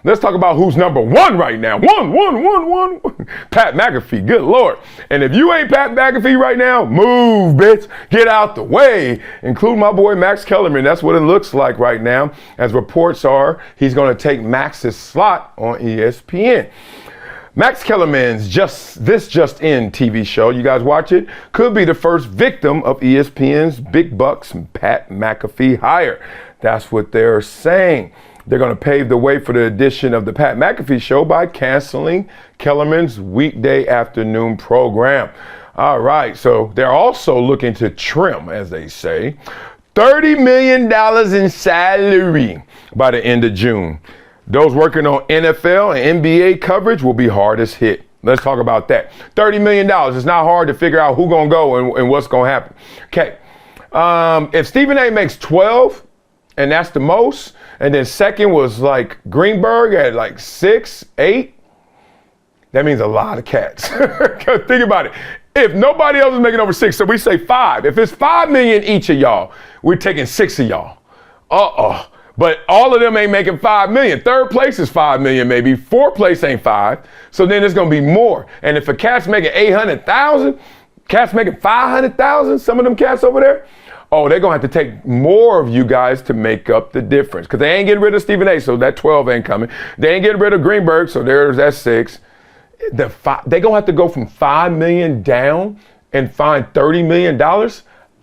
Let's talk about who's number one right now. One. Pat McAfee, good Lord. And if you ain't Pat McAfee right now, move, bitch. Get out the way. Include my boy Max Kellerman. That's what it looks like right now. As reports are, he's going to take Max's slot on ESPN. Max Kellerman's Just In TV show, you guys watch it, could be the first victim of ESPN's big bucks Pat McAfee hire. That's what they're saying. They're going to pave the way for the addition of the Pat McAfee show by canceling Kellerman's weekday afternoon program. All right, so they're also looking to trim, as they say, $30 million in salary by the end of June. Those working on NFL and NBA coverage will be hardest hit. Let's talk about that. $30 million. It's not hard to figure out who's going to go and what's going to happen. Okay. If Stephen A makes 12, and that's the most, and then second was like Greenberg at like 6, 8, that means a lot of cats. Think about it. If nobody else is making over 6, so we say 5. If it's $5 million each of y'all, we're taking 6 of y'all. But all of them ain't making $5 million. Third place is $5 million maybe. Fourth place ain't 5. So then it's gonna be more. And if a cat's making 800,000, cats making 500,000, some of them cats over there, oh, they're gonna have to take more of you guys to make up the difference. Because they ain't getting rid of Stephen A, so that 12 ain't coming. They ain't getting rid of Greenberg, so there's that 6. They're gonna have to go from 5 million down and find $30 million.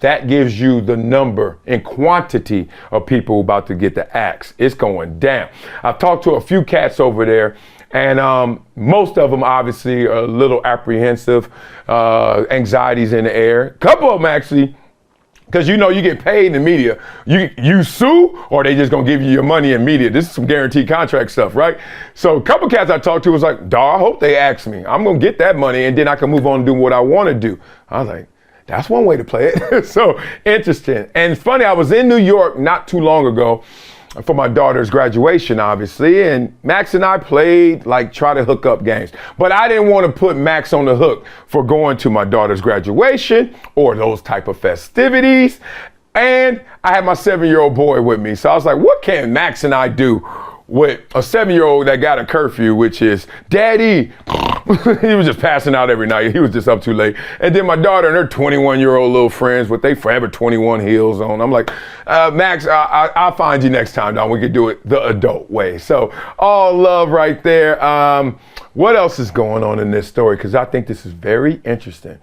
That gives you the number and quantity of people about to get the axe. It's going down. I've talked to a few cats over there, and most of them obviously are a little apprehensive, anxieties in the air. A couple of them actually, because you know you get paid in the media. You sue, or they just gonna give you your money in media. This is some guaranteed contract stuff, right? So a couple cats I talked to was like, dawg, I hope they ask me. I'm gonna get that money, and then I can move on and do what I wanna do. I was like, that's one way to play it. So interesting. And it's funny, I was in New York not too long ago for my daughter's graduation, obviously, and Max and I played, like, try to hook up games. But I didn't want to put Max on the hook for going to my daughter's graduation or those type of festivities. And I had my 7-year-old boy with me. So I was like, what can Max and I do with a 7-year-old that got a curfew, which is, Daddy. He was just passing out every night. He was just up too late. And then my daughter and her 21-year-old little friends with they Forever 21 heels on. I'm like, Max, I'll find you next time, dog. We could do it the adult way. So all love right there. What else is going on in this story? Because I think this is very interesting.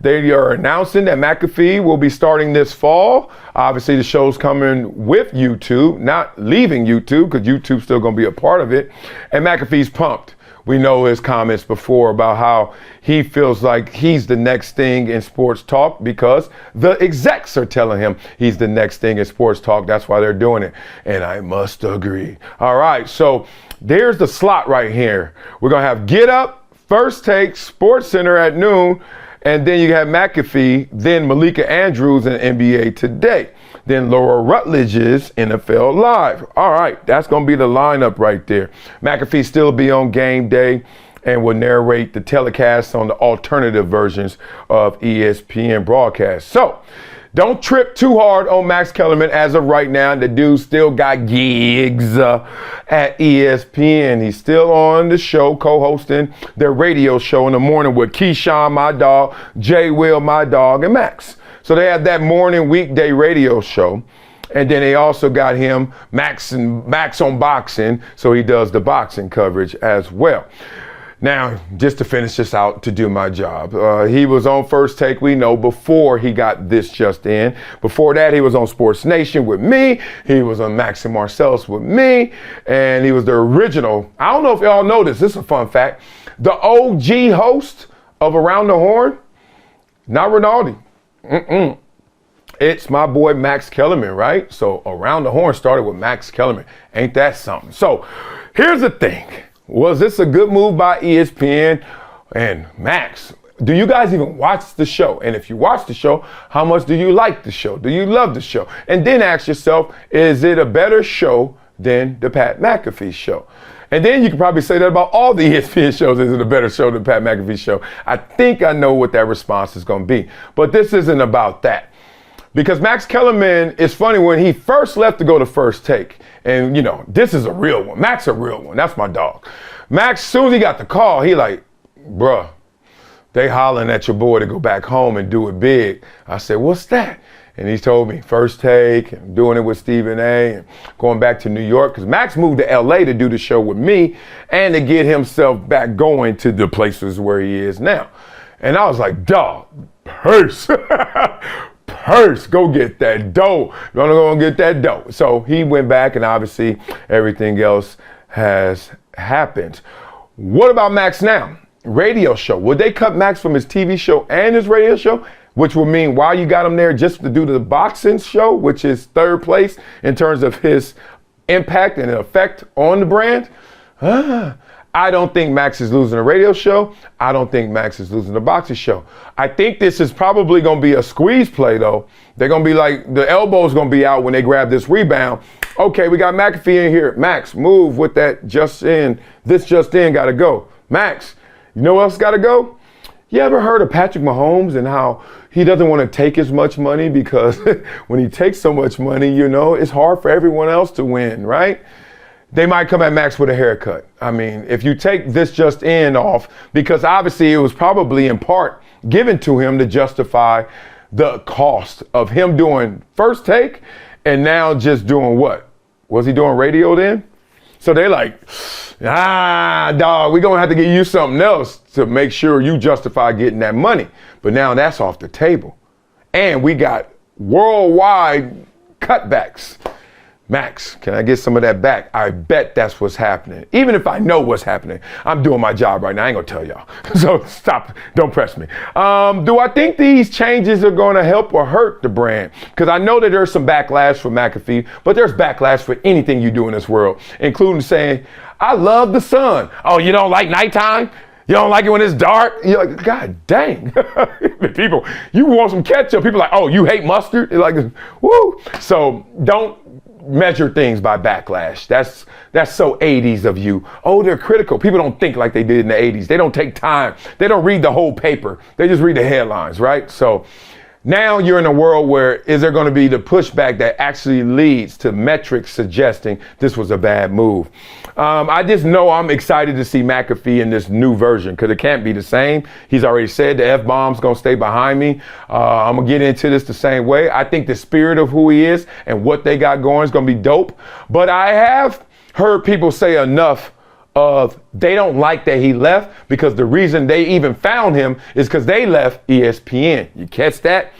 They are announcing that McAfee will be starting this fall. Obviously, the show's coming with YouTube, not leaving YouTube, because YouTube's still going to be a part of it. And McAfee's pumped. We know his comments before about how he feels like he's the next thing in sports talk because the execs are telling him he's the next thing in sports talk. That's why they're doing it. And I must agree. All right, so there's the slot right here. We're going to have Get Up, First Take, Sports Center at noon, and then you have McAfee, then Malika Andrews and NBA Today. Then Laura Rutledge's NFL Live. All right, that's going to be the lineup right there. McAfee still be on game day and will narrate the telecasts on the alternative versions of ESPN broadcasts. So don't trip too hard on Max Kellerman as of right now. The dude still got gigs at ESPN. He's still on the show, co-hosting their radio show in the morning with Keyshawn, my dog, Jay Will, my dog, and Max. So they have that morning weekday radio show. And then they also got him, Max on boxing. So he does the boxing coverage as well. Now, just to finish this out, to do my job, he was on First Take, we know, before he got this just in. Before that, he was on Sports Nation with me. He was on Max and Marcellus with me. And he was the original, I don't know if y'all know this is a fun fact, the OG host of Around the Horn, not Rinaldi. It's my boy Max Kellerman, right? So Around the Horn started with Max Kellerman. Ain't that something? So here's the thing. Was this a good move by ESPN and Max? Do you guys even watch the show? And if you watch the show, how much do you like the show? Do you love the show? And then ask yourself, is it a better show than the Pat McAfee show? And then you can probably say that about all the ESPN shows. Is it a better show than Pat McAfee show? I think I know what that response is going to be. But this isn't about that. Because Max Kellerman, it's funny, when he first left to go to First Take, and this is a real one. Max a real one. That's my dog. Max, soon as he got the call, he like, bruh, they hollering at your boy to go back home and do it big. I said, what's that? And he told me, First Take, and doing it with Stephen A, and going back to New York, because Max moved to LA to do the show with me and to get himself back going to the places where he is now. And I was like, dog, purse. Purse, go get that dough. You're gonna go and get that dough. So he went back, and obviously everything else has happened. What about Max now? Radio show. Would they cut Max from his TV show and his radio show? Which would mean why you got him there just to do the boxing show, which is third place in terms of his impact and effect on the brand? I don't think Max is losing a radio show. I don't think Max is losing the boxing show. I think this is probably going to be a squeeze play, though. They're going to be like, the elbow's going to be out when they grab this rebound. Okay, we got McAfee in here. Max, move with that just in. This just in got to go. Max, you know what else got to go? You ever heard of Patrick Mahomes and how he doesn't want to take as much money because when he takes so much money, it's hard for everyone else to win, right? They might come at Max with a haircut. I mean, if you take this just in off, because obviously it was probably in part given to him to justify the cost of him doing First Take and now just doing what? Was he doing radio then? So they like, dog, we're going to have to get you something else to make sure you justify getting that money. But now that's off the table. And we got worldwide cutbacks. Max, can I get some of that back? I bet that's what's happening. Even if I know what's happening, I'm doing my job right now. I ain't gonna tell y'all. So stop, don't press me. Do I think these changes are gonna help or hurt the brand? Because I know that there's some backlash for McAfee, but there's backlash for anything you do in this world, including saying, I love the sun. Oh, you don't like nighttime? You don't like it when it's dark? You're like, God dang. People, you want some ketchup. People are like, oh, you hate mustard? They're like, woo. So don't measure things by backlash. That's so 80s of you. Oh, they're critical. People don't think like they did in the 80s. They don't take time. They don't read the whole paper. They just read the headlines, right? So now you're in a world where is there going to be the pushback that actually leads to metrics suggesting this was a bad move? I just know I'm excited to see McAfee in this new version because it can't be the same. He's already said the F-bomb's going to stay behind me. I'm going to get into this the same way. I think the spirit of who he is and what they got going is going to be dope. But I have heard people say enough of they don't like that he left because the reason they even found him is because they left ESPN. You catch that?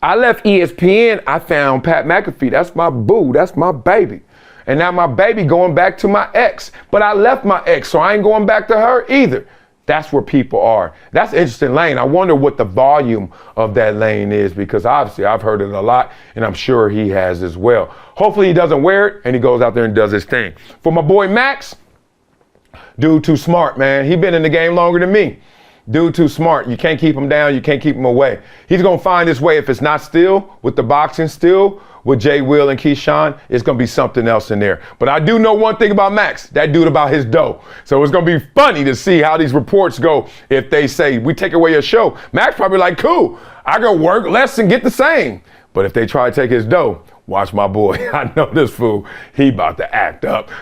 I left ESPN. I found Pat McAfee. That's my boo. That's my baby. And now my baby going back to my ex. But I left my ex, so I ain't going back to her either. That's where people are. That's an interesting lane. I wonder what the volume of that lane is because obviously I've heard it a lot and I'm sure he has as well. Hopefully he doesn't wear it and he goes out there and does his thing. For my boy Max, dude too smart, man. He been in the game longer than me. Dude too smart. You can't keep him down. You can't keep him away. He's going to find his way. If it's not still with the boxing, still with Jay Will and Keyshawn, it's going to be something else in there. But I do know one thing about Max, that dude about his dough. So it's going to be funny to see how these reports go. If they say, we take away your show, Max probably like, cool, I go work less and get the same. But if they try to take his dough, watch my boy. I know this fool. He about to act up.